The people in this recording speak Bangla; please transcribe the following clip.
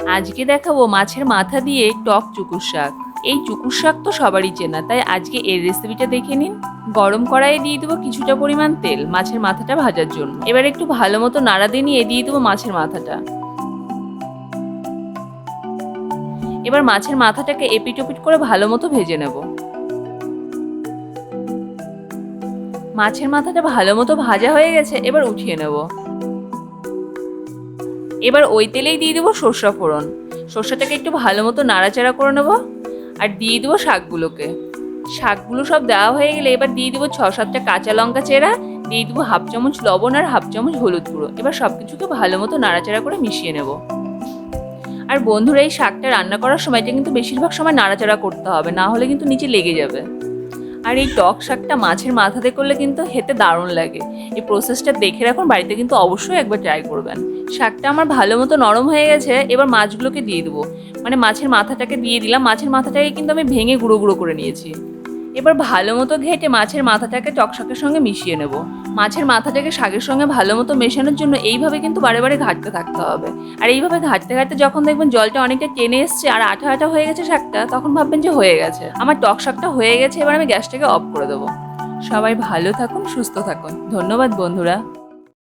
আজকে দেখাবো মাছের মাথা দিয়ে টক চুকুর শাক। এই চুকুর শাক তো সবারই চেনা, তাই আজকে এর রেসিপিটা দেখে নিন। গরম কড়াইয়ে দিয়ে দেবো কিছুটা পরিমাণ তেল মাছের মাথাটা ভাজার জন্য। এবার একটু ভালো মতো নাড়া দিয়ে নিয়ে দিয়ে দেবো মাছের মাথাটা। এবার মাছের মাথাটাকে এপিট ওপিট করে ভালো মতো ভেজে নেব। মাছের মাথাটা ভালো মতো ভাজা হয়ে গেছে, এবার উঠিয়ে নেব। এবার ওই তেলেই দিয়ে দেবো সর্ষা ফোড়ন। সর্ষাটাকে একটু ভালো মতো নাড়াচাড়া করে নেবো আর দিয়ে দেবো শাকগুলোকে। শাকগুলো সব দেওয়া হয়ে গেলে এবার দিয়ে দেবো 6-7টা কাঁচা লঙ্কা চেরা, দিয়ে দেবো হাফ চামচ লবণ আর হাফ চামচ হলুদ গুঁড়ো। এবার সব কিছুকে ভালো মতো নাড়াচাড়া করে মিশিয়ে নেব। আর বন্ধুরা, এই শাকটা রান্না করার সময় এটা কিন্তু বেশিরভাগ সময় নাড়াচাড়া করতে হবে, না হলে কিন্তু নিচে লেগে যাবে। আর এই টক শাকটা মাছের মাথাতে করলে কিন্তু খেতে দারুণ লাগে। এই প্রসেসটা দেখে রাখুন, বাড়িতে কিন্তু অবশ্যই একবার ট্রাই করবেন। শাকটা আমার ভালো মতো নরম হয়ে গেছে, এবার মাছগুলোকে দিয়ে দেবো। মানে মাছের মাথাটাকে দিয়ে দিলাম। মাছের মাথাটাকে কিন্তু আমি ভেঙে গুঁড়ো গুঁড়ো করে নিয়েছি। এবার ভালো মতো ঘেটে মাছের মাথাটাকে টক শাকের সঙ্গে মিশিয়ে নেব। মাছের মাথাটাকে শাকের সঙ্গে ভালো মতো মেশানোর জন্য এইভাবে কিন্তু বারে বারে ঘাঁটতে থাকতে হবে। আর এইভাবে ঘাঁটতে ঘাঁটতে যখন দেখবেন জলটা অনেকটা টেনে এসছে আর আঠা আঠা হয়ে গেছে শাকটা, তখন ভাববেন যে হয়ে গেছে। আমার টক শাকটা হয়ে গেছে, এবার আমি গ্যাসটাকে অফ করে দেবো। সবাই ভালো থাকুন, সুস্থ থাকুন। ধন্যবাদ বন্ধুরা।